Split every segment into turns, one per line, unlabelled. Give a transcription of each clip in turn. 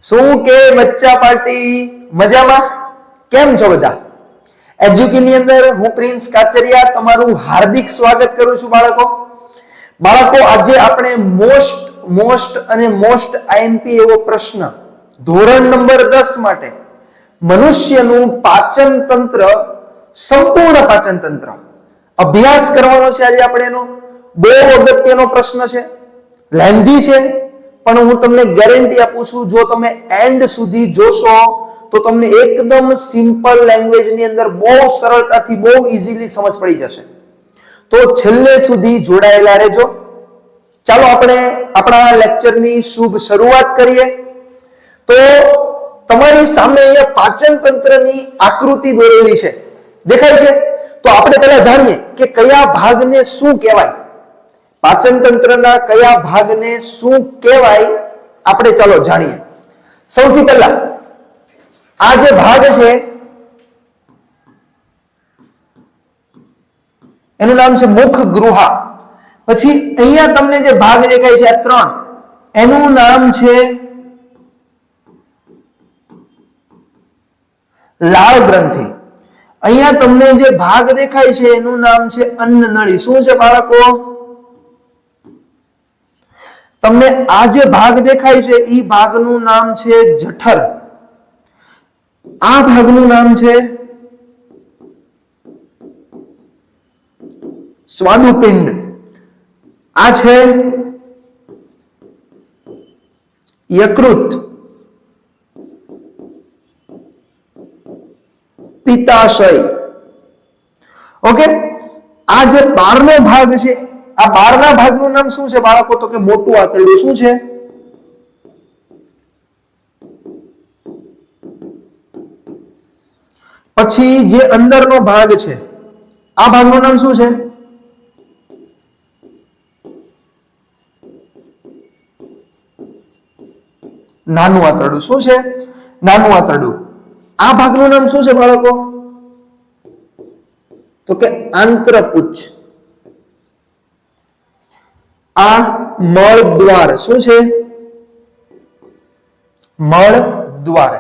શું કે બચ્ચા પાર્ટી મજામાં? કેમ છો બધા? એજ્યુકી ની અંદર હું પ્રિન્સ કાચરિયા તમારું હાર્દિક સ્વાગત કરું છું બાળકો આજે આપણે મોસ્ટ આઈએમપી એવો પ્રશ્ન ધોરણ નંબર 10 માટે મનુષ્યનું પાચન તંત્ર, સંપૂર્ણ પાચન તંત્ર અભ્યાસ કરવાનો છે. આજે આપણે એનો બહુ અગત્યનો પ્રશ્ન છે, લેન્ધી છે, પણ હું તમને ગેરંટી આપું છું જો તમે એન્ડ સુધી જોશો તો તમને એકદમ સિમ્પલ લેંગ્વેજ ની અંદર બહુ સરળતાથી બહુ ઈઝીલી સમજ પડી જશે. તો છેલ્લે સુધી જોડાયેલા રહેજો. ચાલો આપણે આપણા લેક્ચરની શુભ શરૂઆત કરીએ. તો તમારી સામે અહીંયા પાચન તંત્રની આકૃતિ દોરેલી છે, દેખાય છે? તો આપણે પહેલા જાણીએ કે કયા ભાગને શું કહેવાય, પાચન તંત્રના કયા ભાગને શું કહેવાય આપણે ચાલો જાણીએ. સૌથી પહેલા આ જે ભાગ છે એનું નામ છે મુખ ગૃહા. પછી અહીંયા તમને જે ભાગ દેખાય છે આ 3, એનું નામ છે લાળ ગ્રંથિ. અહીંયા તમને જે ભાગ દેખાય છે એનું નામ છે અન્નનળી. શું છે બાળકો? તમને આ જે ભાગ દેખાય છે એ ભાગનું નામ છે જઠર. આ ભાગનું નામ છે સ્વાદુપિંડ. આ છે યકૃત, પિત્તાશય. ઓકે, આ જે બહારનો ભાગ છે, આ બહારના ભાગનું નામ શું છે બાળકો? તો કે મોટું આંતરડું. શું છે? પછી જે અંદરનો ભાગ છે આ ભાગનું નામ શું છે? નાનું આંતરડું. શું છે? નાનું આંતરડું. આ ભાગનું નામ શું છે બાળકો? તો કે આંત્રપુચ્છ. આ મળદ્વાર. શું છે? મળદ્વાર.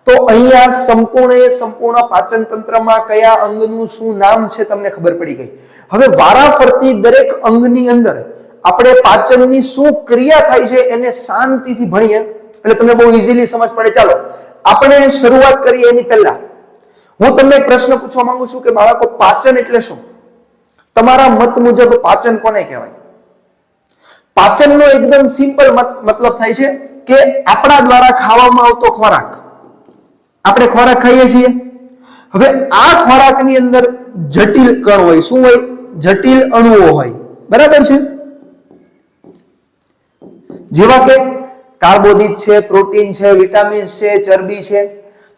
તો અહીંયા સંપૂર્ણ પાચન તંત્રમાં કયા અંગનું શું નામ છે તમને ખબર પડી ગઈ. હવે વારાફરતી દરેક અંગની અંદર આપણે પાચનની શું ક્રિયા થાય છે એને શાંતિથી ભણીએ એટલે તમને બહુ ઈઝીલી સમજ પડે. ચાલો આપણે શરૂઆત કરીએ. એની પહેલા હું તમને એક પ્રશ્ન પૂછવા માંગુ છું કે બાળકો પાચન એટલે શું? તમારા મત મુજબ પાચન કોને કહેવાય? પાચનનો એકદમ સિમ્પલ મતલબ થાય છે કે આપણા દ્વારા ખાવામાં આવતો ખોરાક. આપણે ખોરાક ખાઈએ છીએ, હવે આ ખોરાકની અંદર જટિલ કણ હોય. શું હોય? જટિલ અણુઓ હોય. બરાબર છે? જેવા કે કાર્બોદિત છે, પ્રોટીન છે, વિટામિન્સ છે, ચરબી છે.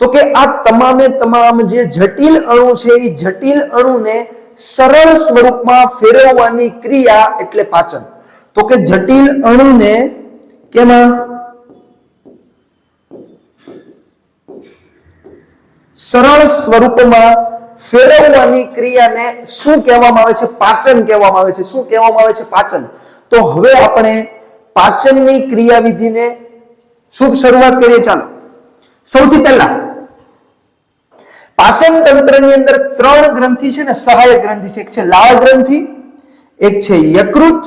તો કે આ તમામ જે જટિલ અણુ છે એ જટિલ અણુને સરળ સ્વરૂપમાં ફેરવવાની ક્રિયા એટલે પાચન. તો કે જટિલ અણુને કેમાં? સરળ સ્વરૂપમાં ફેરવવાની ક્રિયાને શું કહેવામાં આવે છે? પાચન કહેવામાં આવે છે. શું કહેવામાં આવે છે? પાચન. તો હવે આપણે પાચનની ક્રિયાવિધિને શુભ શરૂઆત કરીએ. ચાલો સૌથી પહેલા પાચન તંત્રની અંદર 3 ગ્રંથિ છે ને, સહાયક ગ્રંથિ છે. એક છે લાળ ગ્રંથિ, એક છે યકૃત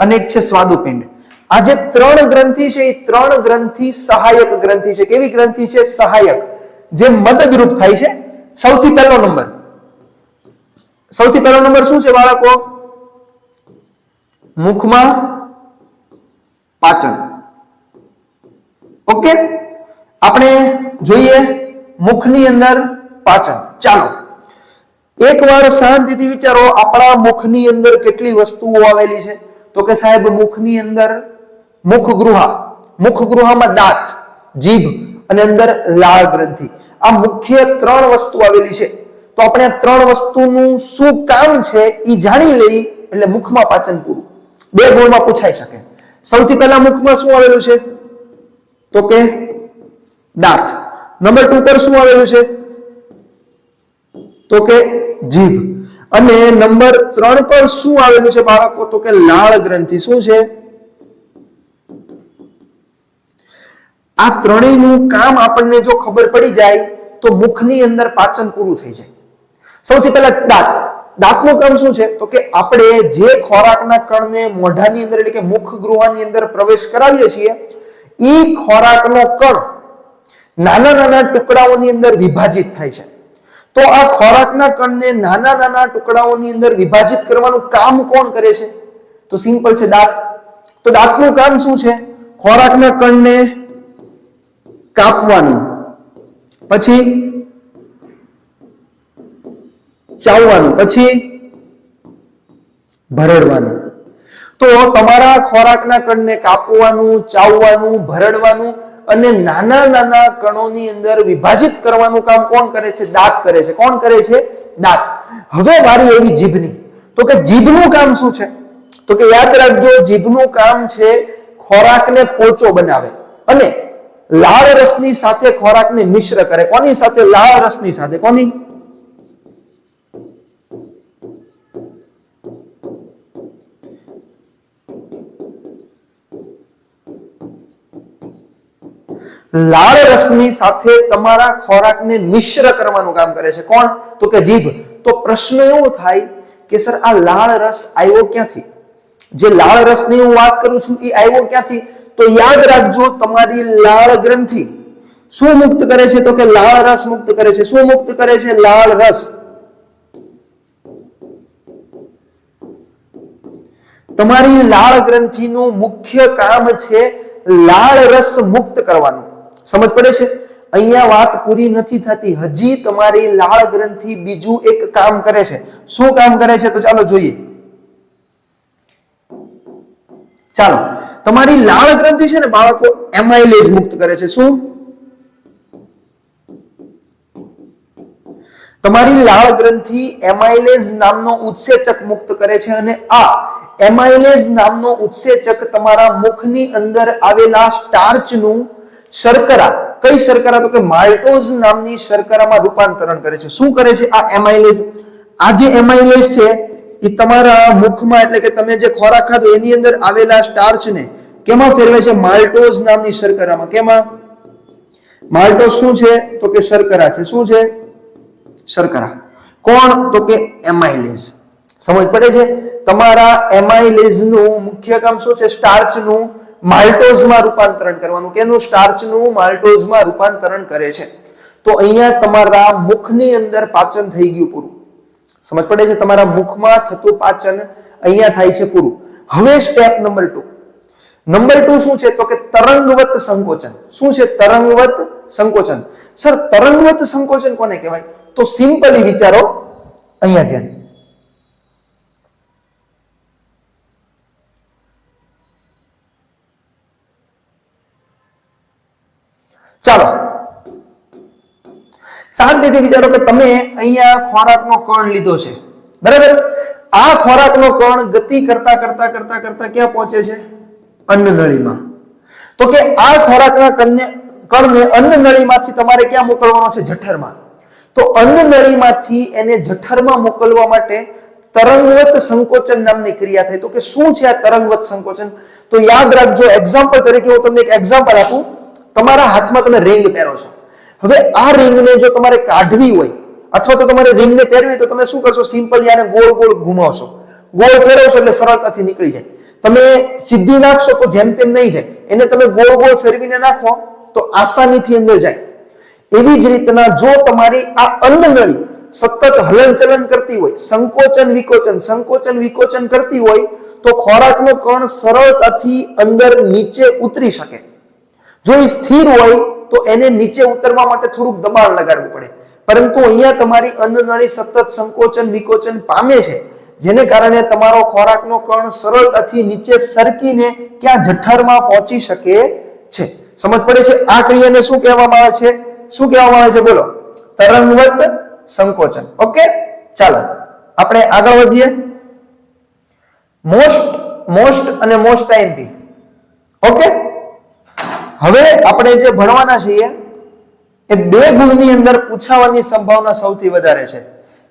અને એક છે સ્વાદુપિંડ. આ જે 3 ગ્રંથિ છે એ 3 ગ્રંથિ સહાયક ગ્રંથિ છે. કેવી ગ્રંથિ છે? સહાયક, જે મદદરૂપ થાય છે. સૌથી પહેલો નંબર શું છે બાળકો? મુખમાં પાચન. ઓકે, આપણે જોઈએ મુખની અંદર પાચન. ચાલો એકવાર શાંતિથી વિચારો, આપણા મુખની અંદર કેટલી વસ્તુઓ આવેલી છે? તો કે સાહેબ મુખની અંદર મુખગૃહમાં દાંત, જીભ અને અંદર લાળ ગ્રંથિ. આ મુખ્ય 3 વસ્તુ આવેલી છે. તો આપણે આ 3 વસ્તુનું શું કામ છે એ જાણી લઈ એટલે મુખમાં પાચન પૂરું. 2 ગુણમાં પૂછાઈ શકે. સૌથી પહેલા મુખમાં શું આવેલું છે? તો કે દાંત. નંબર 2 પર શું આવેલું છે? તો કે જીભ. અને નંબર 3 પર શું આવેલું છે બાળકો? તો કે લાળ ગ્રંથિ. શું છે? આ ત્રણેયનું કામ આપણને જો ખબર પડી જાય તો મુખની અંદર પાચન પૂરું થઈ જાય. સૌથી પહેલા દાંત. દાંતનું કામ શું છે? તો કે આપણે જે ખોરાકના કણને મોઢાની અંદર એટલે કે મુખ ગૃહની અંદર પ્રવેશ કરાવીએ છીએ એ ખોરાકનો કણ નાના નાના ટુકડાઓની અંદર વિભાજિત થાય છે. તો આ ખોરાકના કણને નાના નાના ટુકડાઓની અંદર વિભાજિત કરવાનું કામ કોણ કરે છે? તો સિમ્પલ છે, દાંત. તો દાંતનું કામ શું છે? ખોરાકના કણને કાપવાનું, પછી ચાવવાનું, પછી ભરડવાનું. તો તમારા ખોરાકના કણને કાપવાનું, ચાવવાનું, ભરડવાનું અને નાના નાના કણોની અંદર વિભાજિત કરવાનું કામ કોણ કરે છે? દાંત કરે છે. કોણ કરે છે? દાંત. હવે વારી એવી જીભની. તો કે જીભનું કામ શું છે? તો કે યાદ રાખજો, જીભનું કામ છે ખોરાકને પોચો બનાવે અને લાળ રસની સાથે ખોરાકને મિશ્ર કરે. કોની સાથે? લાળ રસની સાથે. કોની? લાળ રસની સાથે તમારા ખોરાકને મિશ્ર કરવાનું કામ કરે છે. કોણ? તો કે જીભ. તો પ્રશ્ન એવો થાય કે સર આ લાળ રસ આવ્યો ક્યાંથી? જે લાળ રસની હું વાત કરું છું એ આવ્યો ક્યાંથી? તો યાદ રાખજો, તમારી લાળ ગ્રંથિ શું મુક્ત કરે છે? તો કે લાળ રસ મુક્ત કરે છે. શું મુક્ત કરે છે? લાળ રસ. તમારી લાળ ગ્રંથિનું મુખ્ય કામ છે લાળ રસ મુક્ત કરવાનું. સમજ પડે છે? અહીંયા વાત પૂરી નથી થતી, હજી તમારી લાળ ગ્રંથિ બીજું એક કામ કરે છે. શું કામ કરે છે? તો ચાલો જોઈએ. ચાલો, તમારી લાળ ગ્રંથિ છે ને બાળકો, એમાઇલેજ મુક્ત કરે છે. શું? તમારી લાળ ગ્રંથિ એમાઇલેજ નામનો ઉત્સેચક મુક્ત કરે છે અને આ એમાઇલેજ નામનો ઉત્સેચક તમારા મુખની અંદર આવેલા સ્ટાર્ચનું શર્કરા, કઈ શર્કરા? તો કે માલ્ટોઝ નામની શર્કરામાં રૂપાંતરણ કરે છે. શું કરે છે આ એમાઇલેજ? આ જે એમાઇલેજ છે એ તમારા મુખમાં એટલે કે તમે જે ખોરાક ખાધો એની અંદર આવેલા સ્ટાર્ચને કેમાં ફેરવે છે? માલ્ટોઝ નામની શર્કરામાં. કેમાં? માલ્ટોઝ શું છે? તો કે શર્કરા છે. શું છે? શર્કરા. કોણ? તો કે એમાઇલેજ. સમજ પડે છે? તમારા એમાઇલેજનું મુખ્ય કામ શું છે? સ્ટાર્ચનું માલ્ટોઝમાં રૂપાંતરણ કરવાનું. કેનું? સ્ટાર્ચનું માલ્ટોઝમાં રૂપાંતરણ કરે છે. તો અહીંયા તમારા મુખની અંદર પાચન થઈ ગયું પૂરું. સમજ પડે છે? તમારા મુખમાં થતું પાચન અહીંયા થાય છે પૂરું. હવે સ્ટેપ નંબર 2. નંબર 2 શું છે? તો કે તરંગવત સંકોચન. શું છે? તરંગવત સંકોચન. સર તરંગવત સંકોચન કોને કહેવાય? તો સિમ્પલી વિચારો, અહીંયા ધ્યાન. ચાલો શાંતિથી વિચારો કે તમે અહીંયા ખોરાકનો કણ લીધો છે, બરાબર? આ ખોરાકનો કણ ગતિ કરતા કરતા કરતા કરતા ક્યાં પહોંચે છે? અન્નનળીમાં. તો કે આ ખોરાકના કણને અન્નનળીમાંથી તમારે ક્યાં મોકલવાનો છે? જઠરમાં. તો અન્નનળીમાંથી એને જઠરમાં મોકલવા માટે તરંગવત સંકોચન નામની ક્રિયા થાય. તો કે શું છે આ તરંગવત સંકોચન? તો યાદ રાખજો, એક્ઝામ્પલ તરીકે હું તમને એક એક્ઝામ્પલ આપું. તમારા હાથમાં તમે રિંગ પહેરો છો. હવે આ રિંગને જો તમારે કાઢવી હોય અથવા તો તમારે રિંગને પહેરવી હોય તો તમે શું કરશો? સિમ્પલી આને ગોળ ગોળ ઘુમાવશો, ગોળ ફેરવશો એટલે સરળતાથી નીકળી જાય. તમે સીધી નાખશો તો જેમ તેમ નહીં જાય. એને તમે ગોળ ગોળ ફેરવીને નાખો તો આસાનીથી અંદર જાય. એવી જ રીતના જો તમારી આ અન્નનળી સતત હલનચલન કરતી હોય, સંકોચન વિકોચન કરતી હોય તો ખોરાકનો કણ સરળતાથી અંદર નીચે ઉતરી શકે. જો એ સ્થિર હોય તો એને નીચે ઉતરવા માટે થોડુંક દબાણ લગાડવું પડે. પરંતુ અહીંયા તમારી અન્નનળી સતત સંકોચન વિકોચન પામે છે, જેને કારણે તમારો ખોરાકનો કણ સરળતાથી નીચે સરકીને ક્યાં? જઠરમાં પહોંચી શકે છે. સમજ પડે છે? આ ક્રિયાને શું કહેવામાં આવે છે? શું કહેવામાં આવે છે? બોલો. તરંગવત સંકોચન. ઓકે, ચાલો આપણે આગળ વધીએ. મોસ્ટ અને મોસ્ટ આઈએમપી. ઓકે, હવે આપણે જે ભણવાના છીએ એ 2 ગુણની અંદર પૂછાવાની સંભાવના સૌથી વધારે છે.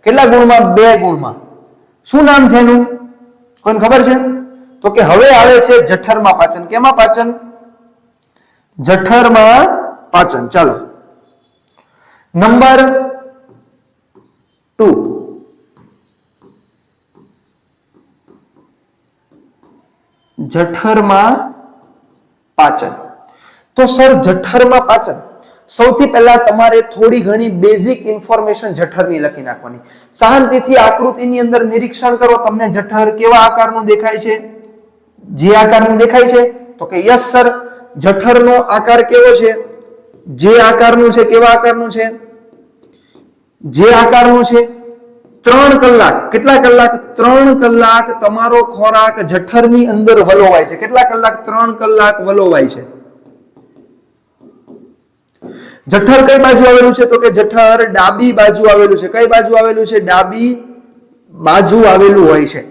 કેટલા ગુણમાં? 2 ગુણમાં. શું નામ છે એનું? કોઈને ખબર છે? તો કે હવે આવે છે જઠરમાં પાચન. કેમાં પાચન? જઠરમાં પાચન. ચાલો નંબર 2, જઠરમાં પાચન. તો સર જઠરમાં પાચન, સૌથી પહેલા તમારે થોડી ઘણી બેઝિક ઇન્ફોર્મેશન જઠરની લખી નાખવાની. શાંતિથી આકૃતિની અંદર નિરીક્ષણ કરો, તમને જઠર કેવા આકારનું દેખાય છે? જે આકારનું દેખાય છે? તો કે યસ સર, જઠરનો આકાર કેવો છે? જે આકારનું છે. કેવા આકારનું છે? જે આકારનું છે. 3 કલાક. કેટલા કલાક? 3 કલાક તમારો ખોરાક જઠરની અંદર વલોવાય છે. કેટલા કલાક? 3 કલાક વલોવાય છે. જઠર કઈ બાજુ આવેલું છે? તો કે જઠર ડાબી બાજુ આવેલું છે. કઈ બાજુ આવેલું છે? ડાબી બાજુ આવેલું હોય છે.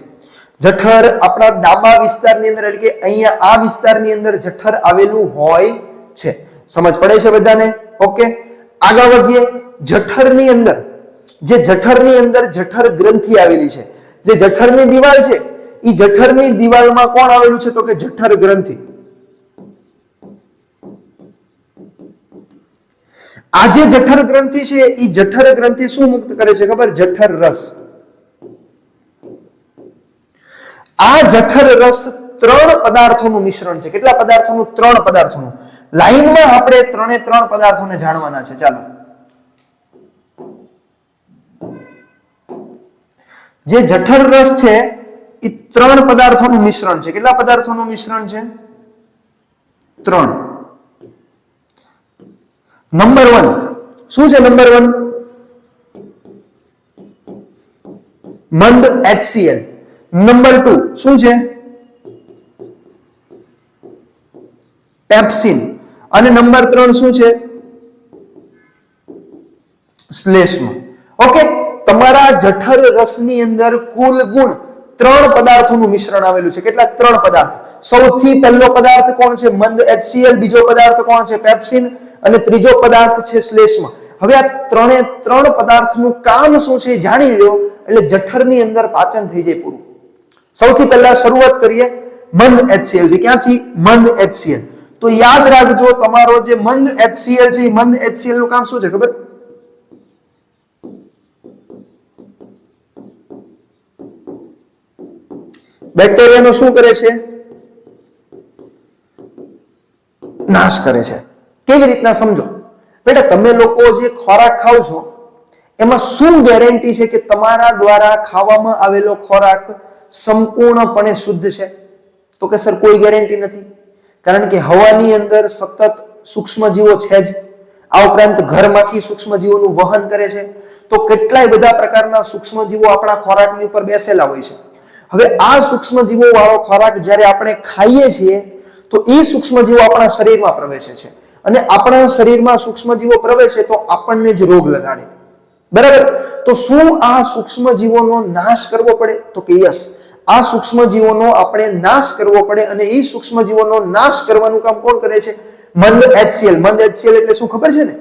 જઠર આપણા ડાબા વિસ્તારની અંદર, એટલે કે અહીંયા આ વિસ્તારની અંદર જઠર આવેલું હોય છે. સમજ પડે છે બધાને? ઓકે, આગળ વધીએ. જઠરની અંદર જઠર ગ્રંથિ આવેલી છે. જે જઠરની દિવાલ છે, એ જઠરની દિવાલમાં કોણ આવેલું છે? તો કે જઠર ગ્રંથિ. આ જે જઠર ગ્રંથિ છે, એ જઠર ગ્રંથિ શું મુક્ત કરે છે ખબર? જઠર રસ. આ જઠર રસ 3 પદાર્થોનું મિશ્રણ છે. કેટલા પદાર્થોનું? 3 પદાર્થોનું. લાઈનમાં આપણે 3 પદાર્થોને જાણવાના છે. ચાલો, જે જઠર રસ છે એ 3 પદાર્થોનું મિશ્રણ છે. કેટલા પદાર્થોનું મિશ્રણ છે? 3. નંબર 1 શું છે? નંબર 1 મંદ HCl. નંબર 2 શું છે? પેપ્સિન. અને નંબર 3 શું છે? શ્લેષ્મ. ઓકે, તમારા જઠર રસની અંદર કુલ ગુણ 3 પદાર્થોનું મિશ્રણ આવેલું છે. કેટલા? 3 પદાર્થ. સૌથી પહેલો પદાર્થ કોણ છે? મંદ HCl. બીજો પદાર્થ કોણ છે? પેપ્સિન. અને ત્રીજો પદાર્થ છે શ્લેષ્મ. હવે આ 3 પદાર્થનું કામ શું છે જાણી લો, એટલે જઠરની અંદર પાચન થઈ જાય પૂરું. સૌથી પહેલા શરૂઆત કરીએ મંદ HCl થી. ક્યાંથી? મંદ HCl. તો યાદ રાખજો, તમારો જે મંદ HCl છે, એ મંદ HCl નું કામ શું છે ખબર? બેક્ટેરિયાનો શું કરે છે? નાશ કરે છે. કેવી રીતના સમજો બેટા? તમે લોકો જે ખોરાક ખાવ છો, એમાં શું ગેરંટી છે કે તમારા દ્વારા ખાવામાં આવેલો ખોરાક સંપૂર્ણપણે શુદ્ધ છે? તો કે સર કોઈ ગેરંટી નથી, કારણ કે હવાની અંદર સતત સૂક્ષ્મજીવો છે જ. આ ઉપરાંત ઘરમાંથી સૂક્ષ્મજીવોનું વહન કરે છે. તો કેટલાય બધા પ્રકારના સૂક્ષ્મજીવો આપણા ખોરાકની ઉપર બેસેલા હોય છે. હવે આ સૂક્ષ્મજીવો વાળો ખોરાક જ્યારે આપણે ખાઈએ છીએ, તો એ સૂક્ષ્મજીવો આપણા શરીરમાં પ્રવેશે છે. અને આપણા શરીરમાં સૂક્ષ્મજીવો પ્રવેશે તો આપણને જ રોગ લગાડે. બરાબર? તો શું આ સૂક્ષ્મજીવોનો નાશ કરવો પડે? તો કે યસ, આ સૂક્ષ્મજીવોનો આપણે નાશ કરવો પડે. અને એ સૂક્ષ્મજીવોનો નાશ કરવાનું કામ કોણ કરે છે? મંદ HCl. મંદ HCl એટલે શું ખબર છે ને?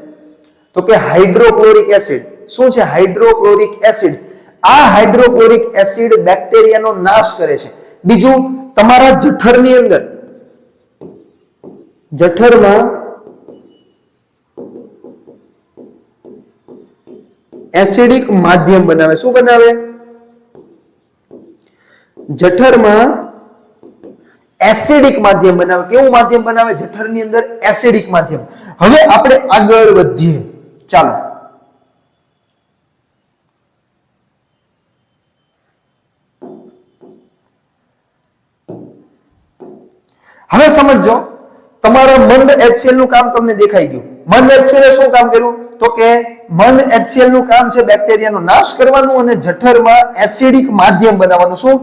તો કે હાઇડ્રોક્લોરિક એસિડ. શું છે? Hydrochloric acid. આ હાઇડ્રોક્લોરિક એસિડ બેક્ટેરિયાનો નાશ કરે છે. બીજું, તમારા જઠરની અંદર, જઠરમાં એસિડિક માધ્યમ બનાવે. શું બનાવે? જઠરમાં એસિડિક માધ્યમ બનાવે. કેવું માધ્યમ બનાવે? જઠરની અંદર એસિડિક માધ્યમ. હવે આપણે આગળ વધીએ. ચાલો, હવે સમજો, તમારા મંદ HCl નું કામ તમને દેખાઈ ગયું. મંદ HCl શું કામ કર્યું? તો કે મંદ HCl નું કામ છે બેક્ટેરિયાનો નાશ કરવાનું અને જઠરમાં એસિડિક માધ્યમ બનાવવાનું. શું?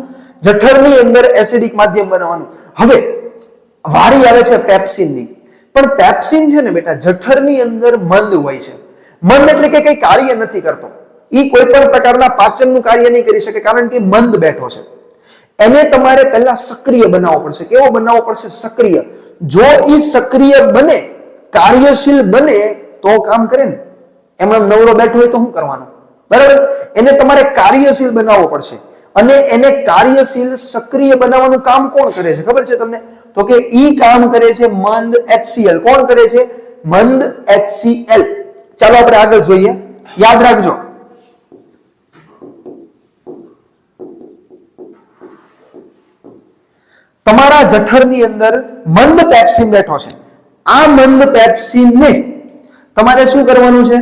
જઠરની અંદર એસિડિક માધ્યમ બનાવવાનું. હવે વારી આવે છે પેપ્સિનની. પણ પેપ્સિન છે ને બેટા, જઠરની અંદર મંદ હોય છે. મંદ એટલે કે કઈ કાર્ય નથી કરતો. એ કોઈ પણ પ્રકારના પાચનનું કાર્ય નહીં કરી શકે, કારણ કે મંદ બેઠો છે. એને તમારે પહેલા સક્રિય બનાવવો પડશે. કેવો બનાવવો પડશે? સક્રિય. જો એ સક્રિય બને, કાર્યશીલ બને, તો કામ કરે ને. એમાં નવરો બેઠો હોય તો શું કરવાનું? બરાબર? એને તમારે કાર્યશીલ બનાવવો પડશે. અને એને કાર્યશીલ, સક્રિય બનાવવાનું કામ કોણ કરે છે ખબર છે તમને? તો કે ઈ કામ કરે છે મંદ HCl. કોણ કરે છે? મંદ HCl. ચાલો આપણે આગળ જોઈએ. યાદ રાખજો, તમારા જઠરની અંદર મંદ પેપ્સિન બેઠો છે. આ મંદ પેપ્સિનને તમારે શું કરવાનું છે?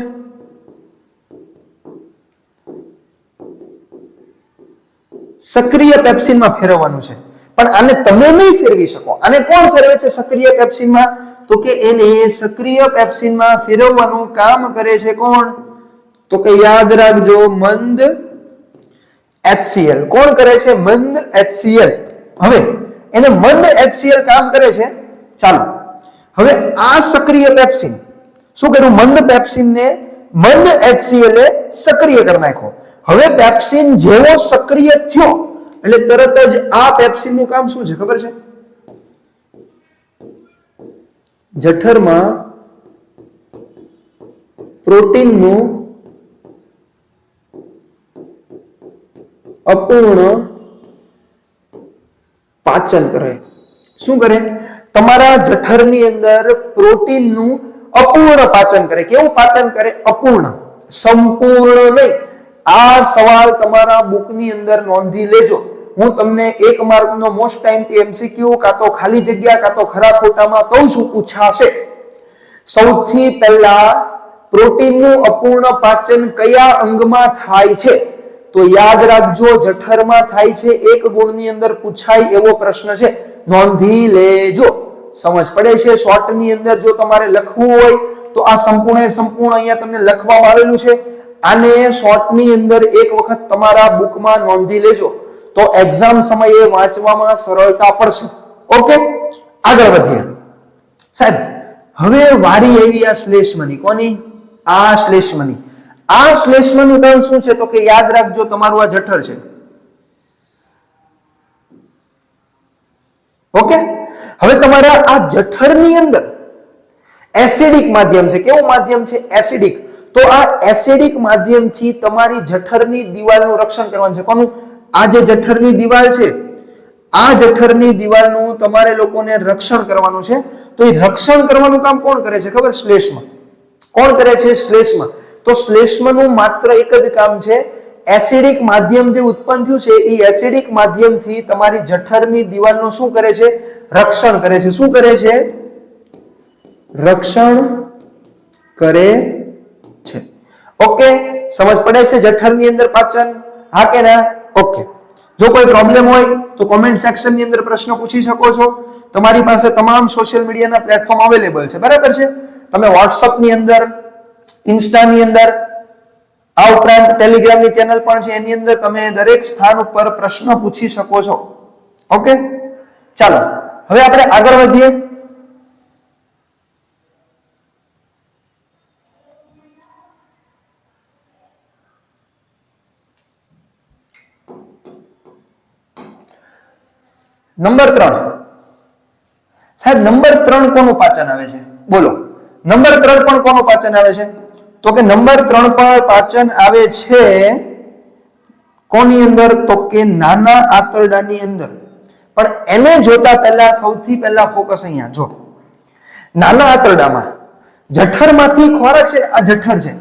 સક્રિય પેપ્સિનમાં ફેરવવાનું છે. પણ આને તમે નહીં ફેરવી શકો. આને કોણ ફેરવે છે સક્રિય પેપ્સિનમાં? તો કે એને સક્રિય પેપ્સિનમાં ફેરવવાનું કામ કરે છે કોણ? તો કે યાદ રાખજો, મંદ HCl. કોણ કરે છે? મંદ HCl. હવે એને મંદ HCl કામ કરે છે. ચાલો હવે આ સક્રિય પેપ્સિન શું કર્યું? મંદ પેપ્સિનને મંદ HCl એ સક્રિય કરી નાખ્યો. હવે પેપ્સિન જેવો સક્રિય થયો એટલે તરત જ આ પેપ્સિનનું કામ શું છે ખબર છે? જઠરમાં પ્રોટીનનું અપૂર્ણ પાચન કરે. શું કરે? તમારા જઠરની અંદર પ્રોટીનનું અપૂર્ણ પાચન કરે. કેવું પાચન કરે? અપૂર્ણ, સંપૂર્ણ નહીં. આ સવાલ તમારા બુકની અંદર નોંધી લેજો. હું તમને 1 માર્કનો મોસ્ટ ટાઈમ MCQ કાં તો ખાલી જગ્યા કાં તો ખરા ખોટામાં કહું છું, પૂછાશે. સૌથી પહેલા પ્રોટીનનું અપૂર્ણ પાચન કયા અંગમાં થાય છે? તો યાદ રાખજો, જઠરમાં થાય છે. 1 ગુણની અંદર પૂછાય એવો પ્રશ્ન છે, નોંધી લેજો. સમજ પડે છે? શોર્ટની અંદર જો તમારે લખવું હોય તો આ સંપૂર્ણ અહીંયા તમને લખવામાં આવેલું છે. આને શોર્ટની અંદર એક વખત તમારા બુકમાં નોંધી લેજો તો એક્ઝામ સમયે વાંચવામાં સરળતા પડશે. ઓકે, આગળ વધીએ. સાહેબ હવે વારી આવી આ શ્લેષ્મની. કોની? આ શ્લેષ્મની. આ શ્લેષ્મનું કામ શું છે? તો કે યાદ રાખજો, તમારું આ જઠર છે. ઓકે, હવે તમારા આ જઠરની અંદર એસિડિક માધ્યમ છે. કેવું માધ્યમ છે? એસિડિક. તો આ એસિડિક માધ્યમથી તમારી જઠરની દિવાલનું રક્ષણ કરવાનું છે. કોનું? આ જે જઠરની દિવાલ છે, આ જઠરની દિવાલનું તમારે લોકોને રક્ષણ કરવાનું છે. તો એ રક્ષણ કરવાનું કામ કોણ કરે છે ખબર? શ્લેષ્મ. કોણ કરે છે? શ્લેષ્મ. તો શ્લેષ્મનું માત્ર એક જ કામ છે, એસિડિક માધ્યમ જે ઉત્પન્ન થયું છે એ એસિડિક માધ્યમથી તમારી જઠરની દિવાલનું શું કરે છે? રક્ષણ કરે છે. શું કરે છે? રક્ષણ કરે છે. ઓકે, સમજ પડે છે? જઠરની અંદર પાચન, હા કે ના? ઓકે. જો કોઈ પ્રોબ્લેમ હોય તો કોમેન્ટ સેક્શનની અંદર પ્રશ્ન પૂછી શકો છો. તમારી પાસે તમામ સોશિયલ મીડિયાના પ્લેટફોર્મ અવેલેબલ છે, બરાબર છે? તમે વોટ્સઅપની અંદર, ઇન્સ્ટાની અંદર, આ ઉપરાંત ટેલિગ્રામની ચેનલ પણ છે, એની અંદર તમે દરેક સ્થાન ઉપર પ્રશ્ન પૂછી શકો છો. ઓકે, ચાલો હવે આપણે આગળ વધીએ. નંબર 3. સાહેબ નંબર 3 કોનું પાચન આવે છે? બોલો, નંબર 3 પણ કોનું પાચન આવે છે? તો કે નંબર 3 પર પાચન આવે છે કોની અંદર? તો કે નાના આંતરડાની અંદર. પણ એને જોતા પહેલા સૌથી પહેલા ફોકસ અહીંયા જો. નાના આંતરડામાં જઠરમાંથી ખોરાક છે, આ જઠર છે.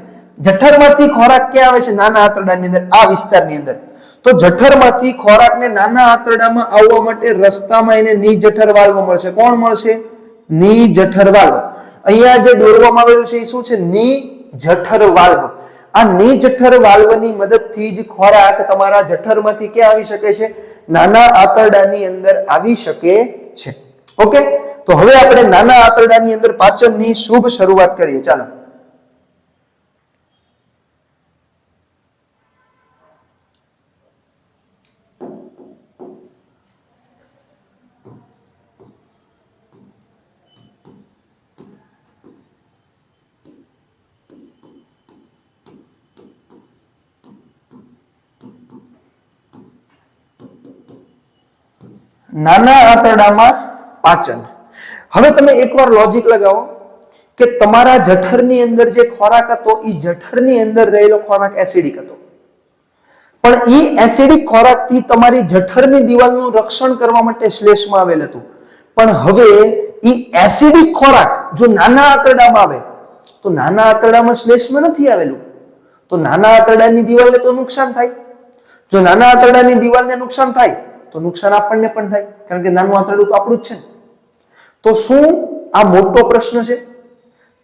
જઠરમાંથી ખોરાક ક્યાં આવે છે? નાના આંતરડાની અંદર, આ વિસ્તારની અંદર. તો જઠરમાંથી ખોરાકને નાના આંતરડામાં આવવા માટે રસ્તામાં એને ની જઠર વાલ્વ મળશે. કોણ મળશે? ની જઠર વાલ્વ. અહીંયા જે દોરવામાં આવેલું છે એ શું છે? ની જઠર વાલ્વ. આ ની જઠર વાલ્વની મદદથી જ ખોરાક તમારા જઠરમાંથી ક્યાં આવી શકે છે? નાના આંતરડાની અંદર આવી શકે છે. ઓકે, તો હવે આપણે નાના આંતરડાની અંદર પાચનની શુભ શરૂઆત કરીએ. ચાલો. નાના આંતરડામાં પાચન. હવે તમે એકવાર લોજિક લગાવો કે તમારા જઠરની અંદર જે ખોરાક હતો એ જઠરની અંદર રહેલો ખોરાક એસિડિક હતો, પણ એ એસિડિક ખોરાકથી તમારી જઠરની દિવાલનું રક્ષણ કરવા માટે શ્લેષ્મા આવેલ હતું. પણ હવે ઈ એસિડિક ખોરાક જો નાના આંતરડામાં આવે તો નાના આંતરડામાં શ્લેષ્મ નથી આવેલું, તો નાના આંતરડાની દિવાલને તો નુકસાન થાય. જો નાના આંતરડાની દિવાલને નુકસાન થાય તો નુકસાન આપણને પણ થાય, કારણ કે નાનું આંતરડું તો આપણું જ છે. તો શું આ મોટો પ્રશ્ન છે?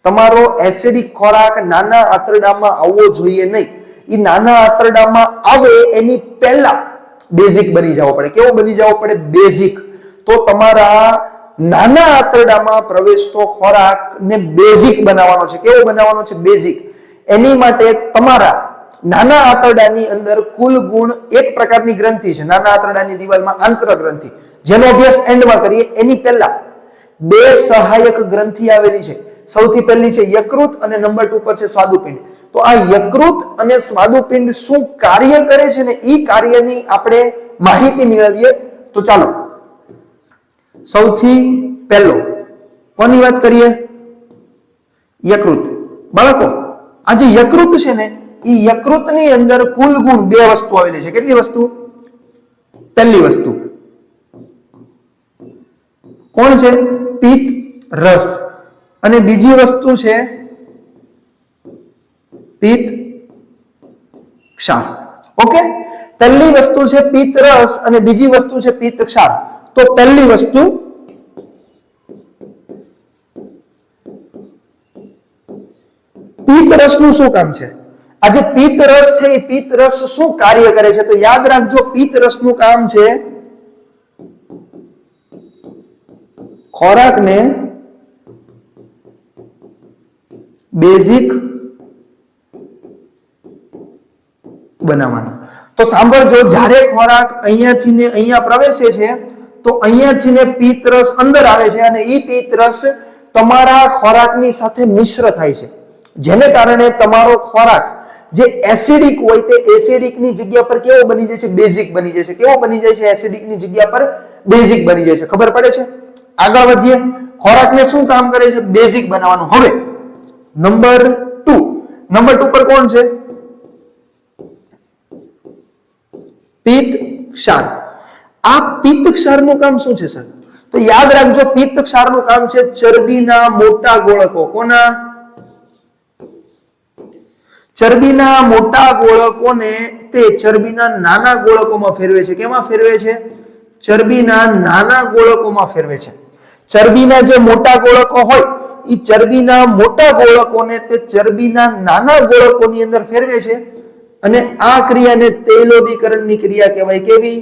તમારો એસિડિક ખોરાક નાના આંતરડામાં આવવો જોઈએ નહીં. એ નાના આંતરડામાં આવે એની પહેલા બેઝિક બની જવો પડે. કેવો બની જવો પડે? બેઝિક. તો તમારા નાના આંતરડામાં પ્રવેશતો ખોરાક ને બેઝિક બનાવવાનો છે. કેવો બનાવવાનો છે? બેઝિક. એની માટે તમારા નાના આંતરડાની અંદર કુલ ગુણ એક પ્રકારની ગ્રંથિ છે નાના આંતરડાની દિવાલમાં, આંતર ગ્રંથિ, જેનો અભ્યાસ એન્ડમાં કરીએ. એની પહેલા બે સહાયક ગ્રંથિ આવેલી છે. સૌથી પહેલી છે યકૃત અને નંબર 2 પર છે સ્વાદુપિંડ. તો આ યકૃત અને સ્વાદુપિંડ શું કાર્ય કરે છે ને એ કાર્યની આપણે માહિતી મેળવીએ. તો ચાલો સૌથી પહેલો કોની વાત કરીએ? યકૃત. બાળકો આ જે યકૃત છે ને એ યકૃતની અંદર કુલ ગુણ બે વસ્તુ આવેલી છે. કેટલી વસ્તુ? પહેલી વસ્તુ કોણ છે? પિત્ત રસ. અને બીજી વસ્તુ છે પિત્ત ક્ષાર. ઓકે, પહેલી વસ્તુ છે પિત્ત રસ અને બીજી વસ્તુ છે પિત્ત ક્ષાર. તો પહેલી વસ્તુ પિત્ત રસનું શું કામ છે? આ જે પિત્ત રસ છે એ પિત્ત રસ શું કાર્ય કરે છે? તો યાદ રાખજો, પિત્ત રસનું કામ છે ખોરાકને બેઝિક બનાવવાનો. તો સાંભળજો, જ્યારે ખોરાક અહીંયાથી ને અહીંયા પ્રવેશે છે તો અહીંયાથી ને પિત્ત રસ અંદર આવે છે અને એ પિત્ત રસ તમારા ખોરાકની સાથે મિશ્ર થાય છે, જેને કારણે તમારો ખોરાક જે એસિડિક હોય તે એસિડિકની જગ્યા પર કેવો બની જાય છે? બેઝિક બની જાય છે. કેવો બની જાય છે? એસિડિકની જગ્યા પર બેઝિક બની જાય છે. ખબર પડે છે? આગળ વધીએ. ખોરાકને શું કામ કરે છે? બેઝિક બનાવવાનું. હવે નંબર 2. નંબર 2 પર કોણ છે? પિત્ત ક્ષાર. આ પિત્ત ક્ષારનું કામ શું છે સર? તો યાદ રાખજો, પિત્ત ક્ષારનું કામ છે ચરબીના મોટા ગોળકો. કોના? ચરબીના મોટા ગોળકોને તે ચરબીના નાના ગોળકોમાં ફેરવે છે. કેમાં ફેરવે છે? ચરબીના નાના ગોળકોમાં ફેરવે છે. ચરબીના જે મોટા ગોળકો હોય એ ચરબીના મોટા ગોળકોને તે ચરબીના નાના ગોળકોની અંદર ફેરવે છે અને આ ક્રિયાને તૈલોદીકરણની ક્રિયા કહેવાય. કેવી?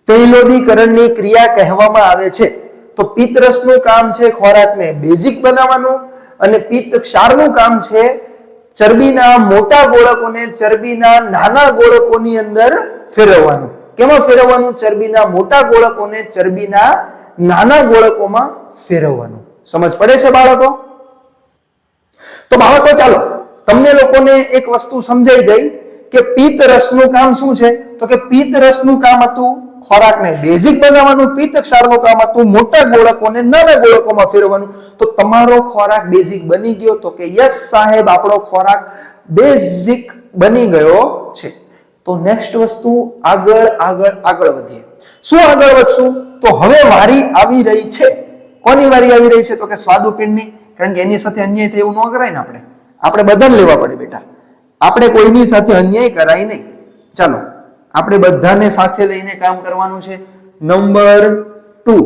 તૈલોદીકરણની ક્રિયા કહેવામાં આવે છે. તો પિત્ત રસનું કામ છે ખોરાકને બેઝિક બનાવવાનું અને પિત્ત ક્ષારનું કામ છે ચરબીના મોટા ગોળકોને ચરબીના નાના ગોળકોની અંદર ફેરવવાનું. કેમાં ફેરવવાનું? ચરબીના મોટા ગોળકોને ચરબીના નાના ગોળકોમાં ફેરવવાનું. સમજ પડે છે બાળકો? તો બાળકો ચાલો તમને લોકોને એક વસ્તુ સમજાઈ ગઈ કે પિત્ત રસનું કામ શું છે. તો કે પિત્ત રસનું કામ હતું ખોરાકને બેઝિક બનાવવાનું, પિત્ત ક્ષારનું કામ હતું મોટા ગોળકોને નાના ગોળકોમાં ફેરવવાનું. તો તમારો ખોરાક બેઝિક બની ગયો? તો કે યસ સાહેબ, આપણો ખોરાક બેઝિક બની ગયો છે. તો નેક્સ્ટ વસ્તુ આગળ વધીએ. શું આગળ વધશું? તો હવે વારી આવી રહી છે. કોની વારી આવી રહી છે? તો કે સ્વાદુપિંડની. કારણ કે એની સાથે અન્યાય થાય એવું ન કરાય ને. આપણે બધાને લેવા પડે બેટા. આપણે કોઈની સાથે અન્યાય કરાય નહીં. ચાલો આપણે બધાને સાથે લઈને કામ કરવાનું છે. નંબર 2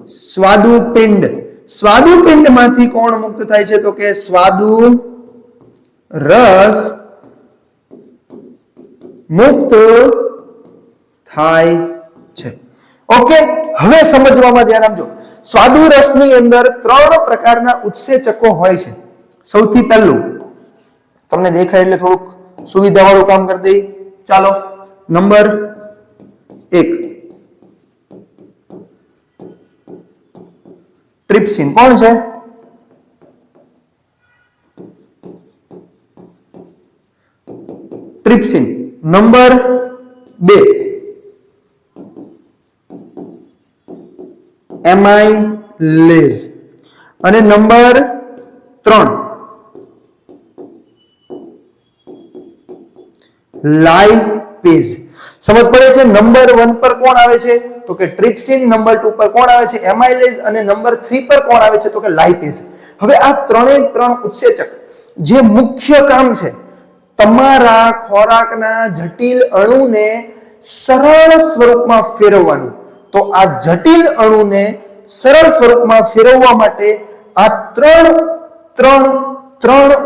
સ્વાદુપિંડ. સ્વાદુપિંડમાંથી કોણ મુક્ત થાય છે? તો કે સ્વાદુ રસ મુક્ત થાય છે. ઓકે, હવે સમજવામાં ધ્યાન આપજો. સ્વાદુ રસની અંદર 3 પ્રકારના ઉત્સેચકો હોય છે. સૌથી પહેલું તમને દેખાય એટલે થોડુંક સુવિધા વાળું કામ કરી દઈ. ચાલો નંબર 1 ટ્રિપ્સિન. કોણ છે? ટ્રિપ્સિન. નંબર 2 એમાઇલેઝ અને નંબર 3 લાઇપેઝ. સમજ પડે છે? નંબર 1 પર કોણ આવે છે? તો કે ટ્રિપ્સિન. નંબર 2 પર કોણ આવે છે? એમાઇલેઝ. અને નંબર 3 પર કોણ આવે છે? તો કે લાઇપેઝ. હવે આ ત્રણે ત્રણ ઉત્સેચક જે મુખ્ય કામ છે તમારા ખોરાકના જટિલ અણુને સરળ સ્વરૂપમાં ફેરવવાનું, તો આ જટિલ અણુને સરળ સ્વરૂપમાં ફેરવવા માટે આ ત્રણ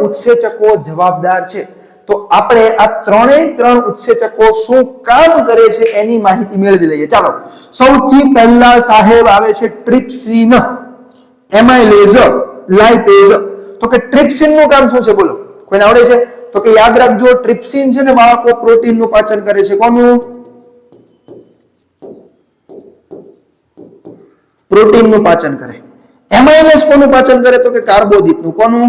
ઉત્સેચકો જવાબદાર છે. તો આપણે આ ત્રણ ઉત્સેચકો શું કામ કરે છે એની માહિતી મેળવી લઈએ. ચાલો, સૌથી પહેલા સાહેબ આવે છે ટ્રિપ્સિન, એમાઇલેઝ, લાઇપેઝ. તો કે ટ્રિપ્સિન નું કામ શું છે? બોલો, કોઈને આવડે છે? તો કે યાદ રાખજો, ટ્રિપ્સિન છે ને બાળકો પ્રોટીનનું પાચન કરે છે. કોનું? પ્રોટીનનું પાચન કરે. એમાઇલેઝ કોનું પાચન કરે? તો કે કાર્બોદિતનું. કોનું?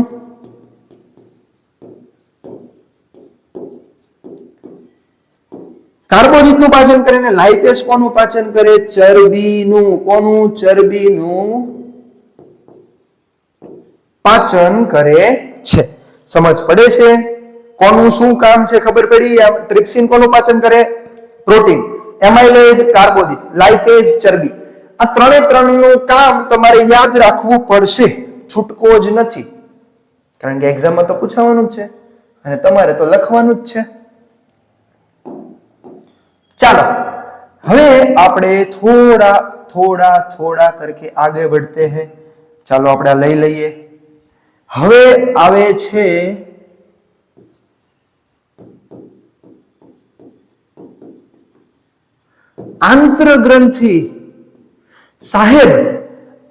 કાર્બોદિતનું પાચન કરે. ને લાઇપેઝ કોનું પાચન કરે? ચરબીનું. કોનું? ચરબીનું પાચન કરે છે. સમજ પડે છે? કોનું શું કામ છે ખબર પડી? ટ્રિપ્સિન કોનું પાચન કરે? પ્રોટીન. એમાઇલેઝ કાર્બોદિત, લાઇપેઝ ચરબી. આ ત્રણનું કામ તમારે યાદ રાખવું પડશે, છૂટકો જ નથી. કારણ કે એક્ઝામમાં તો પૂછાવાનું જ છે અને તમારે તો લખવાનું જ છે. ચાલો, હવે આપણે થોડા કરકે આગે बढ़ते हैं. ચાલો આપણે લઈ લઈએ. હવે આવે છે આંતરગ્રંથિ. સાહેબ,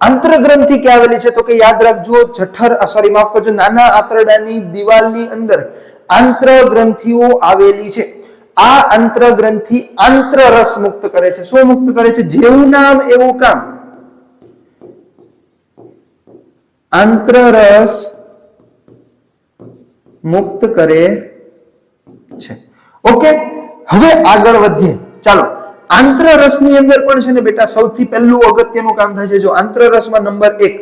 આંતરગ્રંથિ ક્યાં આવેલી છે? તો કે યાદ રાખજો, માફ કરજો, નાના આંતરડાની દિવાલની અંદર આંતરગ્રંથિઓ આવેલી છે. આ આંતરગ્રંથિ આંતરરસ મુક્ત કરે છે. શું મુક્ત કરે છે? જેવું નામ એવું કામ. આંતરરસ મુક્ત કરે છે. ઓકે, હવે આગળ વધીએ. ચાલો, આંતરરસની અંદર પણ છે ને બેટા સૌથી પહેલું અગત્યનું કામ થાય છે. જો આંતરરસમાં નંબર 1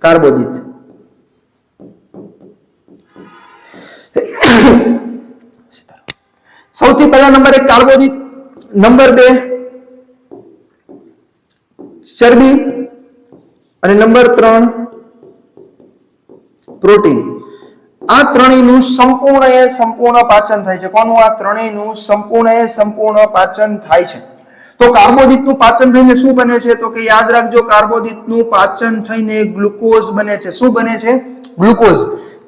કાર્બોદિત. સૌથી પહેલા નંબર 1 કાર્બોદિત, નંબર 2 ચરબી અને નંબર 3 પ્રોટીન. આ ત્રણેયનું સંપૂર્ણ પાચન થાય છે. કોનું? આ ત્રણેયનું સંપૂર્ણ પાચન થાય છે. તો કાર્બોદિતનું પાચન થઈને શું બને છે? તો કે યાદ રાખજો, કાર્બોદિતનું પાચન થઈને ગ્લુકોઝ બને છે. શું બને છે? ગ્લુકોઝ.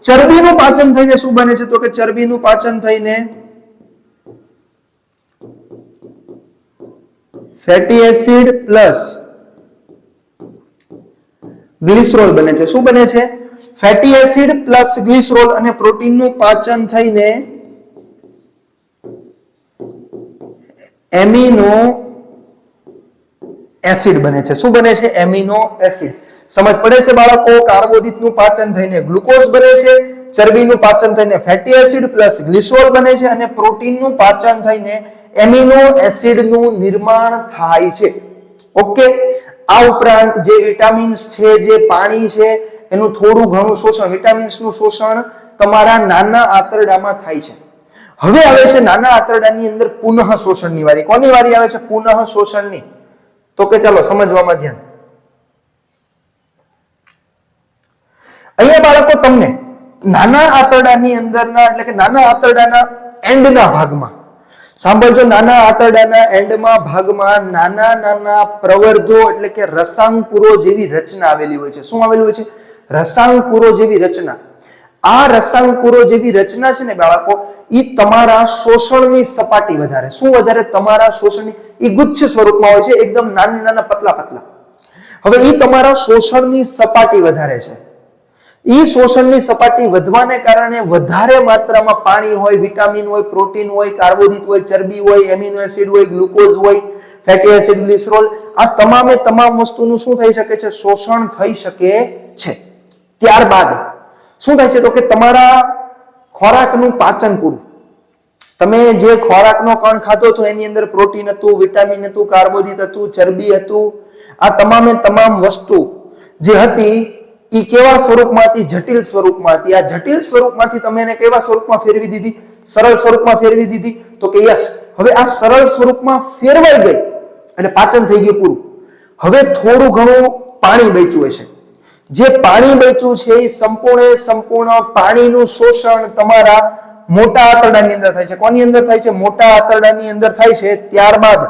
ચરબીનું પાચન થઈને શું બને છે? તો કે ચરબીનું પાચન થઈને ફેટી એસિડ પ્લસ ગ્લિસરોલ બને છે. શું બને છે? Fatty acid plus glycerol. અને પ્રોટીનનું પાચન થઈને એમિનો એસિડ બને છે. શું બને છે? Amino acid. સમજ પડે છે બાળકો? કાર્બોદિતનું પાચન થઈને ગ્લુકોઝ બને છે, ચરબીનું પાચન થઈને ફેટી એસિડ પ્લસ ગ્લિસરોલ બને છે, અને પ્રોટીનનું પાચન થઈને એમિનો એસિડનું નિર્માણ થાય છે. ઓકે, આ ઉપરાંત જે વિટામિન્સ છે, જે પાણી છે, એનું થોડું ઘણું શોષણ, વિટામિન્સનું શોષણ તમારા નાના આંતરડામાં થાય છે. હવે આવે છે નાના આંતરડાની અંદર પુનઃ શોષણની વારી. કોની વારી આવે છે? પુનઃ શોષણની. તો કે ચાલો સમજવામાં ધ્યાન. અહીંયા બાળકો તમને નાના આંતરડાની અંદરના, એટલે કે નાના આંતરડાના એન્ડના ભાગમાં સાંભળજો, નાના આંતરડાના એન્ડમાં ભાગમાં નાના પ્રવર્ધો એટલે કે રસાંકુરો જેવી રચના આવેલી હોય છે. શું આવેલું હોય છે? રસાંકુરો જેવી રચના. આ રસાંકુરો જેવી રચના છે ને બાળકો, એ તમારા શોષણની સપાટી વધારે. શું વધારે? તમારા શોષણની. એ ગુચ્છ સ્વરૂપમાં હોય છે, એકદમ નાના પતલા. હવે એ તમારા શોષણની સપાટી વધારે છે. એ શોષણની સપાટી વધવાને કારણે વધારે માત્રામાં પાણી હોય, વિટામિન હોય, પ્રોટીન હોય, કાર્બોદિત હોય, ચરબી હોય, એમિનો એસિડ હોય, ગ્લુકોઝ હોય, ફેટી એસિડ, ગ્લિસરોલ, આ તમામ વસ્તુનું શું થઈ શકે છે? શોષણ થઈ શકે છે. ત્યારબાદ શું થાય છે? તો કે તમારા ખોરાકનું પાચન પૂરું. તમે જે ખોરાકનો કણ ખાધો તો એની અંદર પ્રોટીન હતું, વિટામિન હતું, કાર્બોદિત હતું, ચરબી હતું. આ તમામ વસ્તુ જે હતી ઈ કેવા સ્વરૂપમાંથી જટિલ સ્વરૂપમાંથી, આ જટિલ સ્વરૂપમાંથી તમે એને કેવા સ્વરૂપમાં ફેરવી દીધી? સરળ સ્વરૂપમાં ફેરવી દીધી. તો કે યસ, હવે આ સરળ સ્વરૂપમાં ફેરવાઈ ગઈ એટલે પાચન થઈ ગયું પૂરું. હવે થોડું ઘણું પાણી બચ્યું હશે. જે પાણી બચ્યું છે એ સંપૂર્ણ પાણીનું શોષણ તમારા મોટા આંતરડાની અંદર થાય છે. કોની અંદર થાય છે? મોટા આંતરડાની અંદર થાય છે. ત્યારબાદ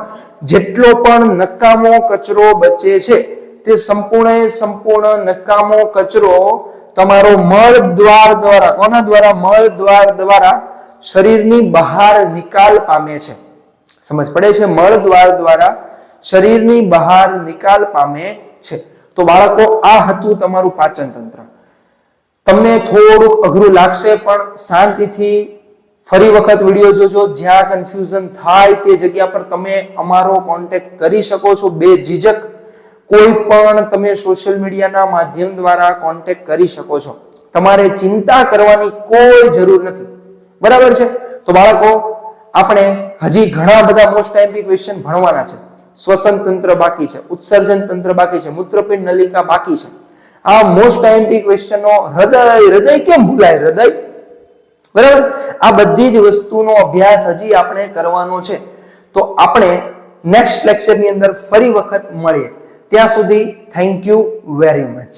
જેટલો પણ નકામો કચરો બચે છે તે સંપૂર્ણ નકામો કચરો તમારો મળ દ્વાર દ્વારા, કોના દ્વારા? મળ દ્વાર દ્વારા શરીરની બહાર નિકાલ પામે છે. સમજ પડે છે? મળ દ્વાર દ્વારા શરીરની બહાર નિકાલ પામે છે. તો બાળકો, આ હતું તમારું પાચન તંત્ર. તમને થોડુંક અઘરું લાગશે પણ શાંતિથી ફરી વખત વિડીયો જોજો. જ્યાં કન્ફ્યુઝન થાય તે જગ્યા પર તમે અમારો કોન્ટેક્ટ કરી શકો છો બેઝિઝક. કોઈ પણ તમે સોશિયલ મીડિયાના માધ્યમ દ્વારા કોન્ટેક્ટ કરી શકો છો. તમારે ચિંતા કરવાની કોઈ જરૂર નથી. બરાબર છે? તો બાળકો, આપણે હજી ઘણા બધા મોસ્ટ આઈએમપી ક્વેશ્ચન ભણવાના છે. શ્વસન તંત્ર બાકી છે, ઉત્સર્જન તંત્ર બાકી છે, મૂત્રપિંડ નલિકા બાકી છે. આ મોસ્ટ આઈએમપી ક્વેશ્ચનો હૃદય કેમ ભૂલાય? હૃદય, બરાબર? આ બધી જ વસ્તુનો અભ્યાસ હજી આપણે કરવાનો છે. તો આપણે નેક્સ્ટ લેક્ચરની અંદર ફરી વખત મળીએ. ત્યાં સુધી થેન્ક યુ વેરી મચ.